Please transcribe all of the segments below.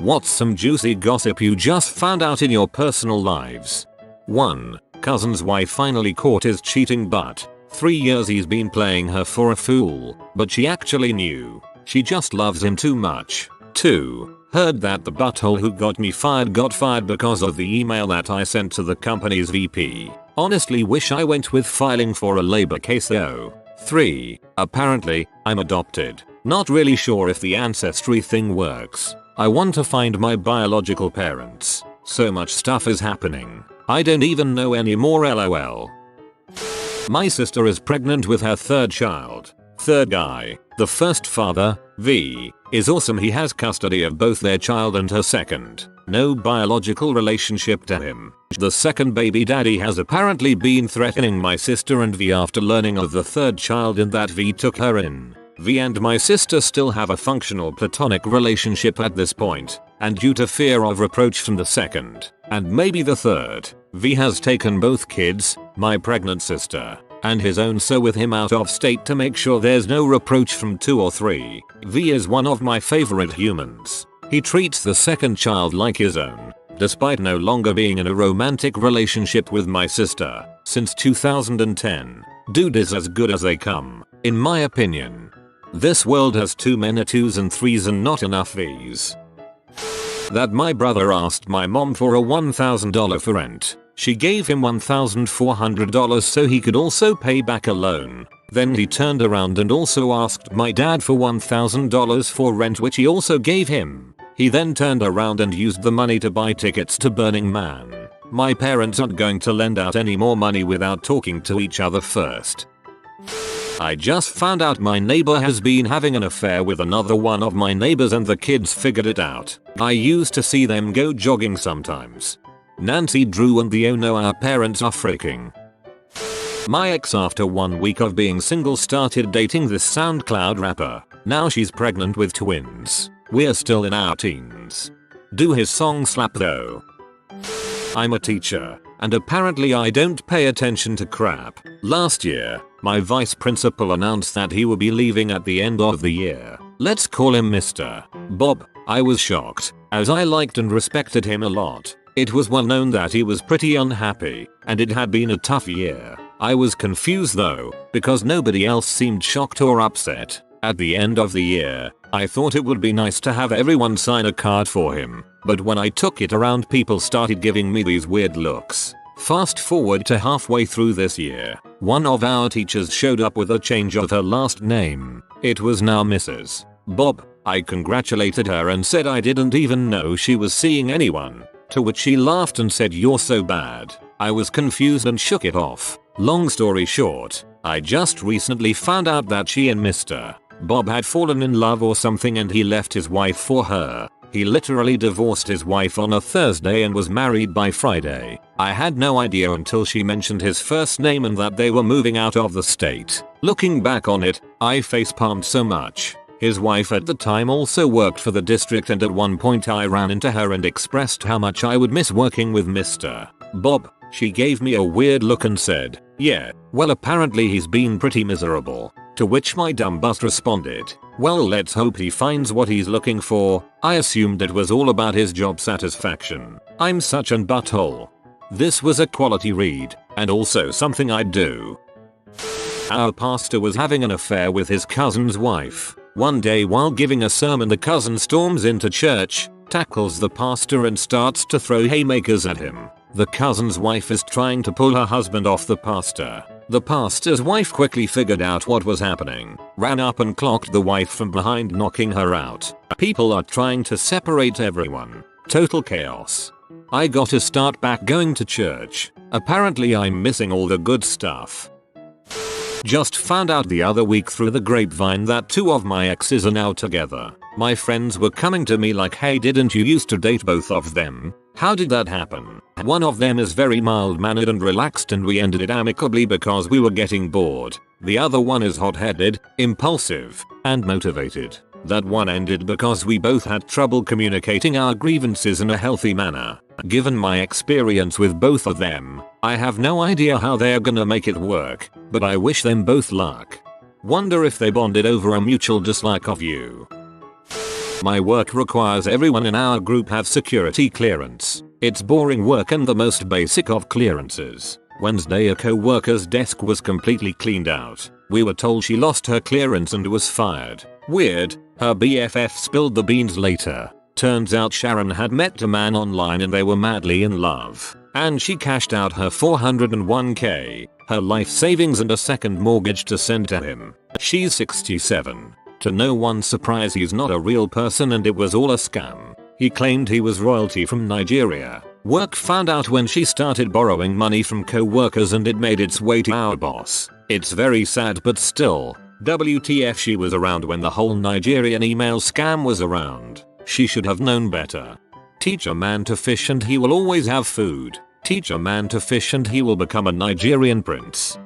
What's some juicy gossip you just found out in your personal lives? 1. Cousin's wife finally caught his cheating butt. 3 years he's been playing her for a fool, but she actually knew. She just loves him too much. 2. Heard that the butthole who got me fired got fired because of the email that I sent to the company's VP. Honestly wish I went with filing for a labor case though. 3. Apparently, I'm adopted. Not really sure if the ancestry thing works. I want to find my biological parents. So much stuff is happening. I don't even know anymore lol. My sister is pregnant with her 3rd child. 3rd guy. The first father, V, is awesome. He has custody of both their child and her 2nd. No biological relationship to him. The 2nd baby daddy has apparently been threatening my sister and V after learning of the 3rd child and that V took her in. V and my sister still have a functional platonic relationship at this point, and due to fear of reproach from the 2nd, and maybe the 3rd, V has taken both kids, my pregnant sister, and his own so with him out of state to make sure there's no reproach from 2 or 3. V is one of my favorite humans. He treats the 2nd child like his own, despite no longer being in a romantic relationship with my sister, since 2010. Dude is as good as they come, in my opinion. This world has too many 2s and 3s and not enough Vs. That my brother asked my mom for a $1,000 for rent. She gave him $1,400 so he could also pay back a loan. Then he turned around and also asked my dad for $1,000 for rent, which he also gave him. He then turned around and used the money to buy tickets to Burning Man. My parents aren't going to lend out any more money without talking to each other first. I just found out my neighbor has been having an affair with another one of my neighbors and the kids figured it out. I used to see them go jogging sometimes. Nancy Drew and the oh no our parents are freaking. My ex after 1 week of being single started dating this SoundCloud rapper. Now she's pregnant with twins. We're still in our teens. Do his song slap though? I'm a teacher, and apparently I don't pay attention to crap. Last year, my vice principal announced that he will be leaving at the end of the year. Let's call him Mr. Bob. I was shocked, as I liked and respected him a lot. It was well known that he was pretty unhappy, and it had been a tough year. I was confused though, because nobody else seemed shocked or upset. At the end of the year, I thought it would be nice to have everyone sign a card for him, but when I took it around people started giving me these weird looks. Fast forward to halfway through this year, one of our teachers showed up with a change of her last name. It was now Mrs. Bob. I congratulated her and said I didn't even know she was seeing anyone, to which she laughed and said you're so bad. I was confused and shook it off. Long story short, I just recently found out that she and Mr. Bob had fallen in love or something and he left his wife for her. He literally divorced his wife on a Thursday and was married by Friday. I had no idea until she mentioned his first name and that they were moving out of the state. Looking back on it, I facepalmed so much. His wife at the time also worked for the district and at one point I ran into her and expressed how much I would miss working with Mr. Bob. She gave me a weird look and said, yeah, well apparently he's been pretty miserable. To which my dumb butt responded, well let's hope he finds what he's looking for. I assumed it was all about his job satisfaction. I'm such an butthole. This was a quality read, and also something I'd do. Our pastor was having an affair with his cousin's wife. One day while giving a sermon the cousin storms into church, tackles the pastor and starts to throw haymakers at him. The cousin's wife is trying to pull her husband off the pastor. The pastor's wife quickly figured out what was happening, ran up and clocked the wife from behind knocking her out. People are trying to separate everyone. Total chaos. I gotta start back going to church. Apparently I'm missing all the good stuff. Just found out the other week through the grapevine that 2 of my exes are now together. My friends were coming to me like, hey, didn't you used to date both of them? How did that happen? One of them is very mild-mannered and relaxed and we ended it amicably because we were getting bored. The other one is hot-headed, impulsive, and motivated. That one ended because we both had trouble communicating our grievances in a healthy manner. Given my experience with both of them, I have no idea how they're gonna make it work, but I wish them both luck. Wonder if they bonded over a mutual dislike of you. My work requires everyone in our group have security clearance. It's boring work and the most basic of clearances. Wednesday, a co-worker's desk was completely cleaned out. We were told she lost her clearance and was fired. Weird. Her BFF spilled the beans later. Turns out Sharon had met a man online and they were madly in love. And she cashed out her $401k, her life savings and a second mortgage to send to him. She's 67. To no one's surprise, he's not a real person and it was all a scam. He claimed he was royalty from Nigeria. Work found out when she started borrowing money from co-workers and it made its way to our boss. It's very sad, but still, WTF, she was around when the whole Nigerian email scam was around. She should have known better. Teach a man to fish and he will always have food. Teach a man to fish and he will become a Nigerian prince.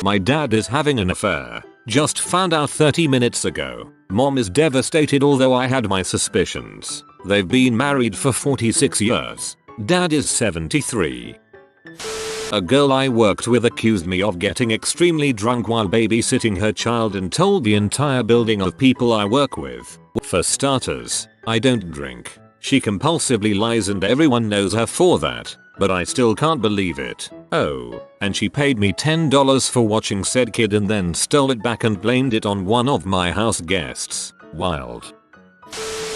My dad is having an affair. Just found out 30 minutes ago. Mom is devastated, although I had my suspicions. They've been married for 46 years. Dad is 73. A girl I worked with accused me of getting extremely drunk while babysitting her child and told the entire building of people I work with. For starters, I don't drink. She compulsively lies and everyone knows her for that, but I still can't believe it. Oh, and she paid me $10 for watching said kid and then stole it back and blamed it on one of my house guests. Wild.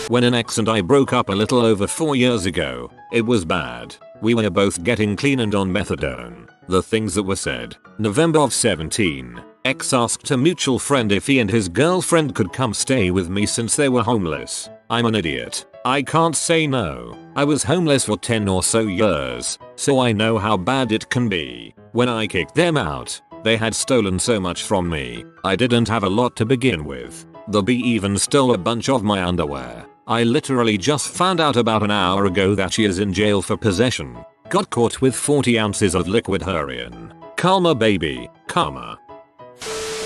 When an ex and I broke up a little over 4 years ago, it was bad. We were both getting clean and on methadone. The things that were said. November of 17. Ex asked a mutual friend if he and his girlfriend could come stay with me since they were homeless. I'm an idiot. I can't say no. I was homeless for 10 or so years, so I know how bad it can be. When I kicked them out, they had stolen so much from me. I didn't have a lot to begin with. The B even stole a bunch of my underwear. I literally just found out about an hour ago that she is in jail for possession. Got caught with 40 ounces of liquid heroin. Karma, baby, karma.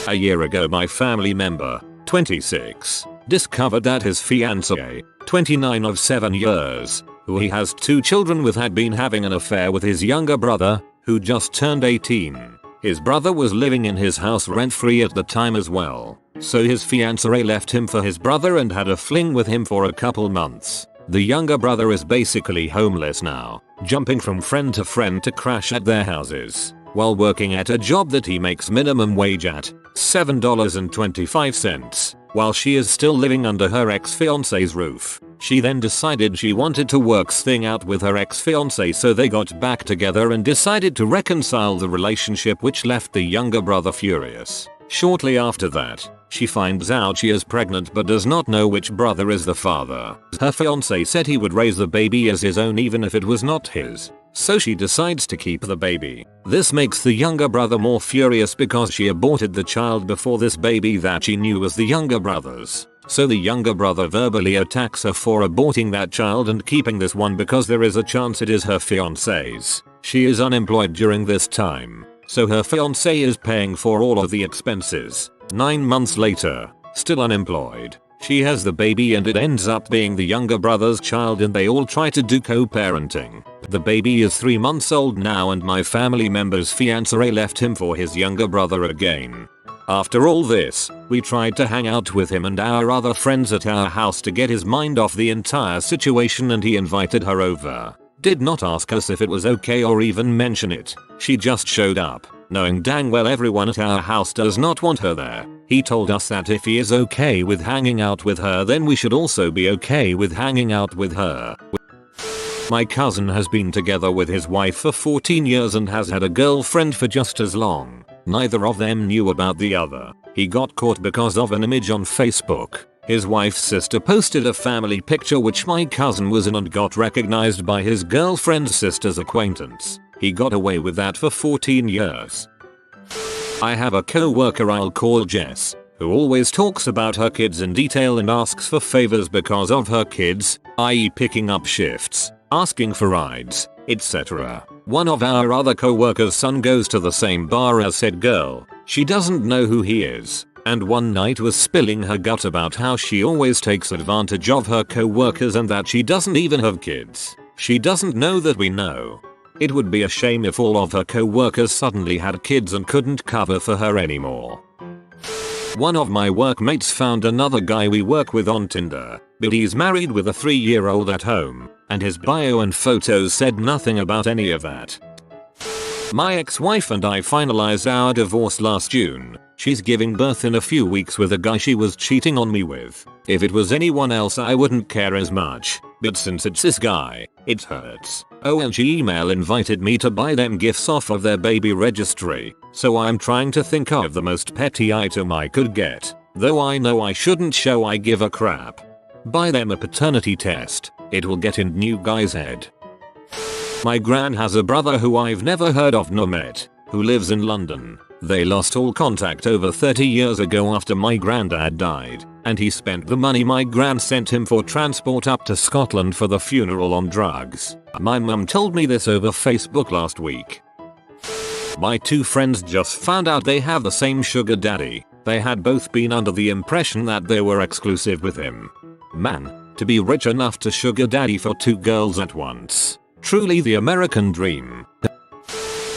A year ago, my family member, 26, discovered that his fiancée, 29 of 7 years, who he has 2 children with, had been having an affair with his younger brother, who just turned 18. His brother was living in his house rent-free at the time as well, so his fiancée left him for his brother and had a fling with him for a couple months. The younger brother is basically homeless now, jumping from friend to friend to crash at their houses, while working at a job that he makes minimum wage at, $7.25, while she is still living under her ex-fiancé's roof. She then decided she wanted to work things out with her ex-fiancé, so they got back together and decided to reconcile the relationship, which left the younger brother furious. Shortly after that, she finds out she is pregnant but does not know which brother is the father. Her fiancé said he would raise the baby as his own even if it was not his, so she decides to keep the baby. This makes the younger brother more furious because she aborted the child before this baby that she knew was the younger brother's. So the younger brother verbally attacks her for aborting that child and keeping this one because there is a chance it is her fiancé's. She is unemployed during this time, so her fiancé is paying for all of the expenses. 9 months later, still unemployed, she has the baby and it ends up being the younger brother's child, and they all try to do co-parenting. The baby is 3 months old now and my family member's fiancé left him for his younger brother again. After all this, we tried to hang out with him and our other friends at our house to get his mind off the entire situation, and he invited her over. Did not ask us if it was okay or even mention it. She just showed up, knowing dang well everyone at our house does not want her there. He told us that if he is okay with hanging out with her, then we should also be okay with hanging out with her. My cousin has been together with his wife for 14 years and has had a girlfriend for just as long. Neither of them knew about the other. He got caught because of an image on Facebook. His wife's sister posted a family picture which my cousin was in and got recognized by his girlfriend's sister's acquaintance. He got away with that for 14 years. I have a co-worker I'll call Jess, who always talks about her kids in detail and asks for favors because of her kids, i.e. picking up shifts, asking for rides, etc. One of our other co-workers' son goes to the same bar as said girl. She doesn't know who he is, and one night was spilling her gut about how she always takes advantage of her co-workers and that she doesn't even have kids. She doesn't know that we know. It would be a shame if all of her co-workers suddenly had kids and couldn't cover for her anymore. One of my workmates found another guy we work with on Tinder, but he's married with a 3-year-old at home, and his bio and photos said nothing about any of that. My ex-wife and I finalized our divorce last June. She's giving birth in a few weeks with a guy she was cheating on me with. If it was anyone else I wouldn't care as much, but since it's this guy, it hurts. OLG email invited me to buy them gifts off of their baby registry, so I'm trying to think of the most petty item I could get, though I know I shouldn't show I give a crap. Buy them a paternity test. It will get in new guy's head. My gran has a brother who I've never heard of nor met, who lives in London. They lost all contact over 30 years ago after my granddad died, and he spent the money my gran sent him for transport up to Scotland for the funeral on drugs. My mum told me this over Facebook last week. My two friends just found out they have the same sugar daddy. They had both been under the impression that they were exclusive with him. Man, to be rich enough to sugar daddy for 2 girls at once. Truly the American dream.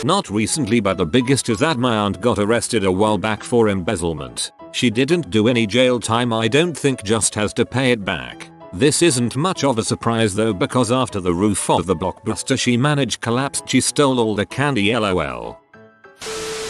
Not recently, but the biggest is that my aunt got arrested a while back for embezzlement. She didn't do any jail time, I don't think, just has to pay it back. This isn't much of a surprise though, because after the roof of the Blockbuster she managed collapsed, she stole all the candy, lol.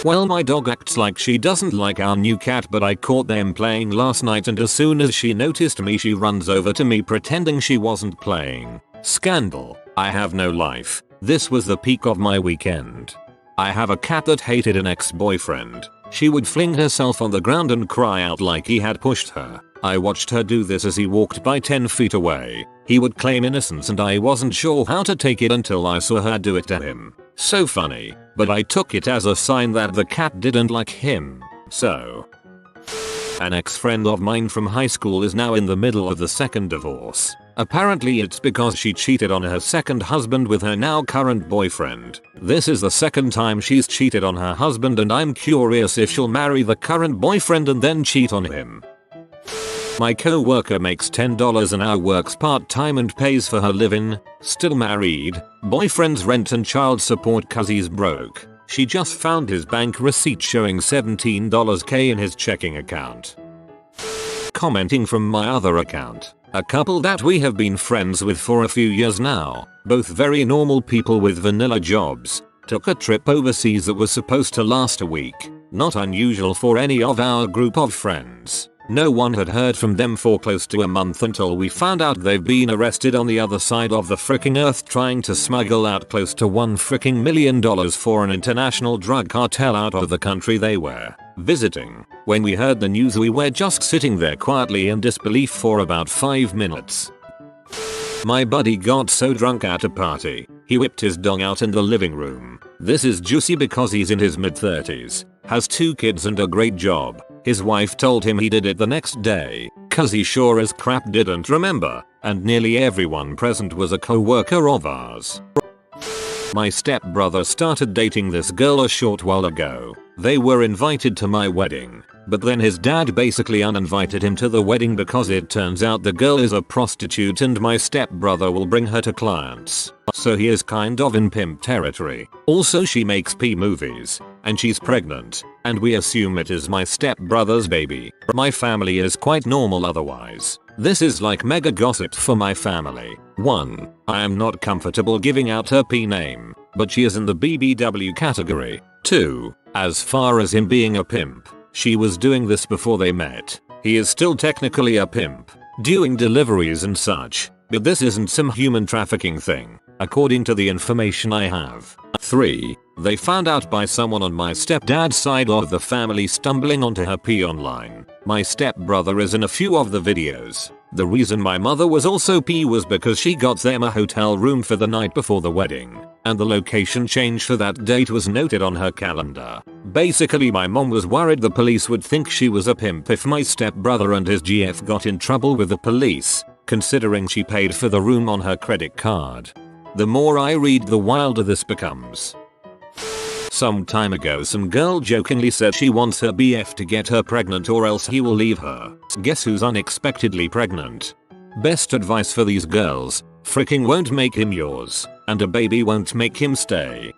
Well, my dog acts like she doesn't like our new cat, but I caught them playing last night, and as soon as she noticed me she runs over to me pretending she wasn't playing. Scandal. I have no life. This was the peak of my weekend. I have a cat that hated an ex-boyfriend. She would fling herself on the ground and cry out like he had pushed her. I watched her do this as he walked by 10 feet away. He would claim innocence and I wasn't sure how to take it until I saw her do it to him. So funny, but I took it as a sign that the cat didn't like him. So, an ex-friend of mine from high school is now in the middle of the second divorce. Apparently it's because she cheated on her second husband with her now current boyfriend. This is the second time she's cheated on her husband, and I'm curious if she'll marry the current boyfriend and then cheat on him. My co-worker makes $10 an hour, works part-time and pays for her living, still married, boyfriend's rent and child support cause he's broke. She just found his bank receipt showing $17K in his checking account. Commenting from my other account. A couple that we have been friends with for a few years now, both very normal people with vanilla jobs, took a trip overseas that was supposed to last a week. Not unusual for any of our group of friends. No one had heard from them for close to a month until we found out they've been arrested on the other side of the fricking earth trying to smuggle out close to $1 million for an international drug cartel out of the country they were visiting. When we heard the news we were just sitting there quietly in disbelief for about 5 minutes. My buddy got so drunk at a party, he whipped his dong out in the living room. This is juicy because he's in his mid-30s, has 2 kids and a great job. His wife told him he did it the next day, cause he sure as crap didn't remember, and nearly everyone present was a co-worker of ours. My stepbrother started dating this girl a short while ago. They were invited to my wedding, but then his dad basically uninvited him to the wedding because it turns out the girl is a prostitute and my stepbrother will bring her to clients. So he is kind of in pimp territory. Also she makes P movies, and she's pregnant, and we assume it is my stepbrother's baby. My family is quite normal otherwise. This is like mega gossip for my family. 1. I am not comfortable giving out her P name, but she is in the BBW category. 2. As far as him being a pimp, she was doing this before they met. He is still technically a pimp, doing deliveries and such, but this isn't some human trafficking thing, according to the information I have. 3. They found out by someone on my stepdad's side of the family stumbling onto her P online. My stepbrother is in a few of the videos. The reason my mother was also P was because she got them a hotel room for the night before the wedding, and the location change for that date was noted on her calendar. Basically my mom was worried the police would think she was a pimp if my stepbrother and his GF got in trouble with the police, considering she paid for the room on her credit card. The more I read, the wilder this becomes. Some time ago some girl jokingly said she wants her BF to get her pregnant or else he will leave her. Guess who's unexpectedly pregnant? Best advice for these girls, freaking won't make him yours, and a baby won't make him stay.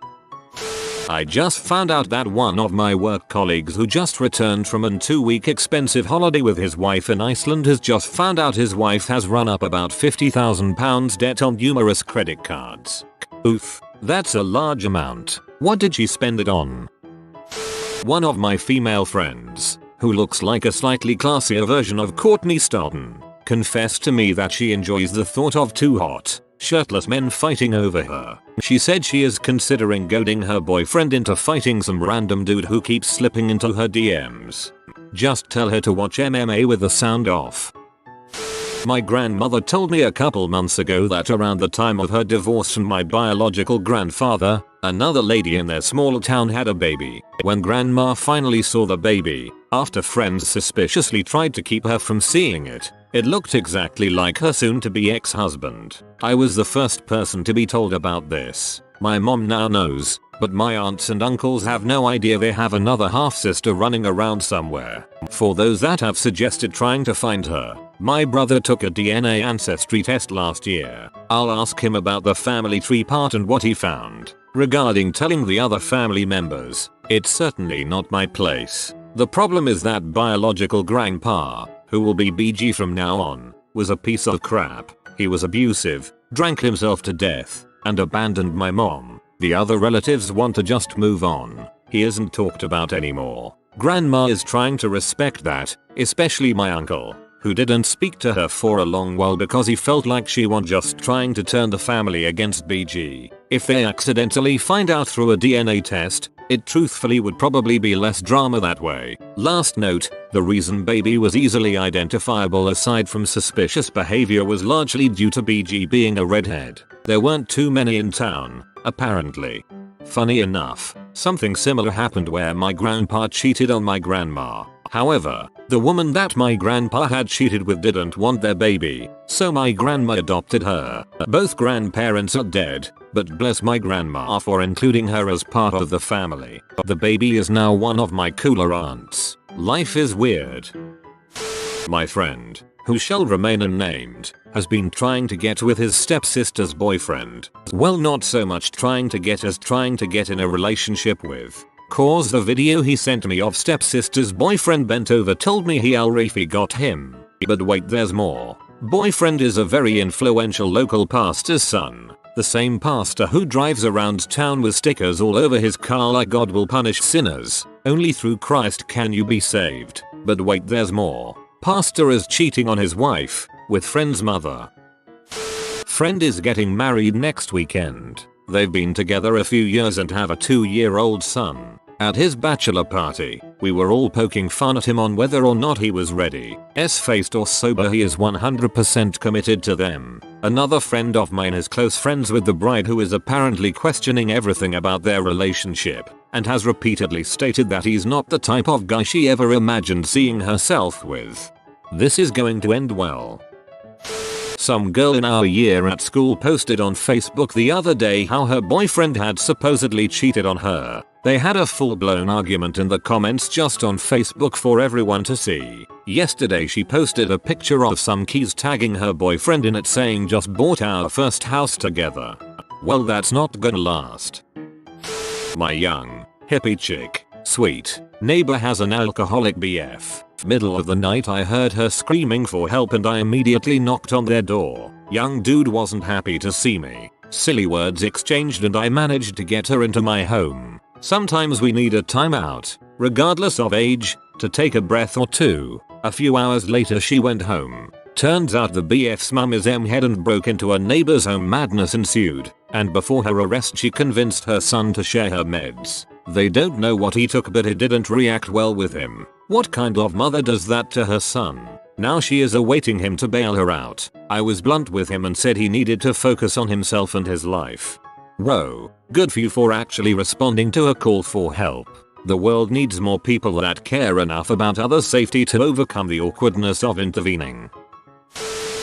I just found out that one of my work colleagues who just returned from a 2-week expensive holiday with his wife in Iceland has just found out his wife has run up about £50,000 debt on numerous credit cards. Oof, that's a large amount. What did she spend it on? One of my female friends, who looks like a slightly classier version of Courtney Stodden, confessed to me that she enjoys the thought of two hot, shirtless men fighting over her. She said she is considering goading her boyfriend into fighting some random dude who keeps slipping into her DMs. Just tell her to watch MMA with the sound off. My grandmother told me a couple months ago that around the time of her divorce from my biological grandfather, another lady in their small town had a baby. When grandma finally saw the baby, after friends suspiciously tried to keep her from seeing it, it looked exactly like her soon-to-be ex-husband. I was the first person to be told about this. My mom now knows, but my aunts and uncles have no idea they have another half-sister running around somewhere. For those that have suggested trying to find her, my brother took a DNA ancestry test last year. I'll ask him about the family tree part and what he found. Regarding telling the other family members, it's certainly not my place. The problem is that biological grandpa, who will be BG from now on, was a piece of crap. He was abusive, drank himself to death, and abandoned my mom. The other relatives want to just move on. He isn't talked about anymore. Grandma is trying to respect that, especially my uncle, who didn't speak to her for a long while because he felt like she was just trying to turn the family against BG. If they accidentally find out through a DNA test, it truthfully would probably be less drama that way. Last note, the reason baby was easily identifiable aside from suspicious behavior was largely due to BG being a redhead. There weren't too many in town, apparently. Funny enough, something similar happened where my grandpa cheated on my grandma. However, the woman that my grandpa had cheated with didn't want their baby, so my grandma adopted her. Both grandparents are dead, but bless my grandma for including her as part of the family. The baby is now one of my cooler aunts. Life is weird. My friend, who shall remain unnamed, has been trying to get with his stepsister's boyfriend. Well, not so much trying to get as trying to get in a relationship with. Cause the video he sent me of stepsister's boyfriend bent over told me he already got him. But wait, there's more. Boyfriend is a very influential local pastor's son. The same pastor who drives around town with stickers all over his car like God will punish sinners. Only through Christ can you be saved. But wait, there's more. Pastor is cheating on his wife with friend's mother. Friend is getting married next weekend. They've been together a few years and have a 2-year-old son. At his bachelor party, we were all poking fun at him on whether or not he was ready. S-faced or sober, he is 100% committed to them. Another friend of mine is close friends with the bride who is apparently questioning everything about their relationship and has repeatedly stated that he's not the type of guy she ever imagined seeing herself with. This is going to end well. Some girl in our year at school posted on Facebook the other day how her boyfriend had supposedly cheated on her. They had a full-blown argument in the comments just on Facebook for everyone to see. Yesterday she posted a picture of some keys tagging her boyfriend in it saying just bought our first house together. Well, that's not gonna last. My young, hippie chick, sweet, neighbor has an alcoholic BF. Middle of the night I heard her screaming for help and I immediately knocked on their door. Young dude wasn't happy to see me. Silly words exchanged and I managed to get her into my home. Sometimes we need a timeout, regardless of age, to take a breath or two. A few hours later she went home. Turns out the BF's mum is M-head and broke into a neighbor's home. Madness ensued, and before her arrest she convinced her son to share her meds. They don't know what he took, but it didn't react well with him. What kind of mother does that to her son? Now she is awaiting him to bail her out. I was blunt with him and said he needed to focus on himself and his life. Whoa, good for you for actually responding to a call for help. The world needs more people that care enough about others' safety to overcome the awkwardness of intervening.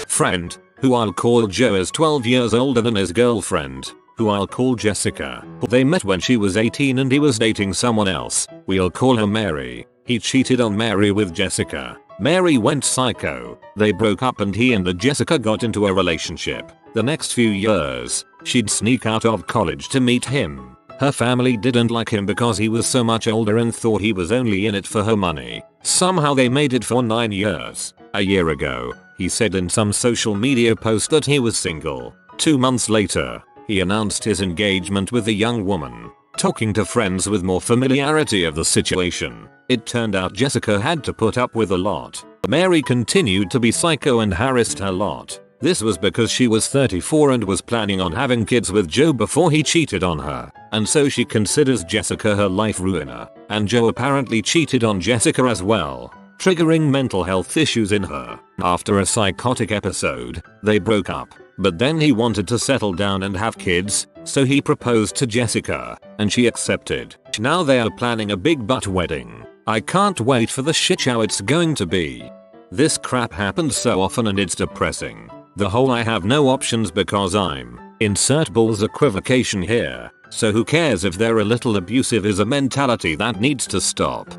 Friend, who I'll call Joe, is 12 years older than his girlfriend, who I'll call Jessica. They met when she was 18 and he was dating someone else. We'll call her Mary. He cheated on Mary with Jessica. Mary went psycho. They broke up and he and the Jessica got into a relationship. The next few years, she'd sneak out of college to meet him. Her family didn't like him because he was so much older and thought he was only in it for her money. Somehow they made it for 9 years. A year ago, he said in some social media post that he was single. 2 months later, he announced his engagement with a young woman. Talking to friends with more familiarity of the situation, it turned out Jessica had to put up with a lot. Mary continued to be psycho and harassed her lot. This was because she was 34 and was planning on having kids with Joe before he cheated on her, and so she considers Jessica her life ruiner, and Joe apparently cheated on Jessica as well, triggering mental health issues in her. After a psychotic episode, they broke up, but then he wanted to settle down and have kids, so he proposed to Jessica, and she accepted. Now they are planning a big butt wedding. I can't wait for the shit show it's going to be. This crap happens so often and it's depressing. The whole I have no options because I'm insert balls equivocation here, so who cares if they're a little abusive is a mentality that needs to stop.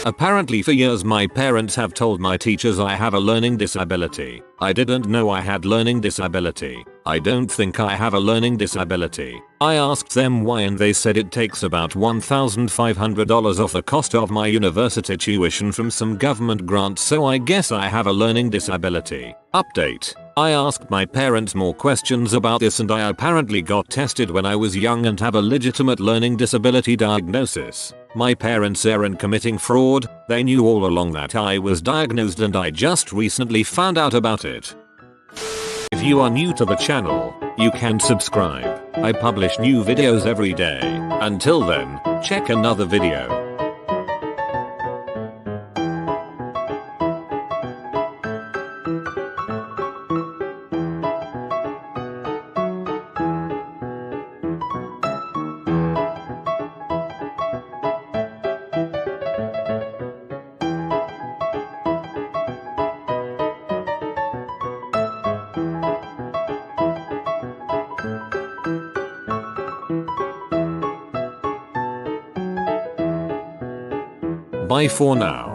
Apparently for years my parents have told my teachers I have a learning disability. I didn't know I had learning disability. I don't think I have a learning disability. I asked them why and they said it takes about $1,500 off the cost of my university tuition from some government grant, so I guess I have a learning disability. Update. I asked my parents more questions about this and I apparently got tested when I was young and have a legitimate learning disability diagnosis. My parents aren't committing fraud, they knew all along that I was diagnosed and I just recently found out about it. If you are new to the channel, you can subscribe. I publish new videos every day. Until then, check another video. Bye for now.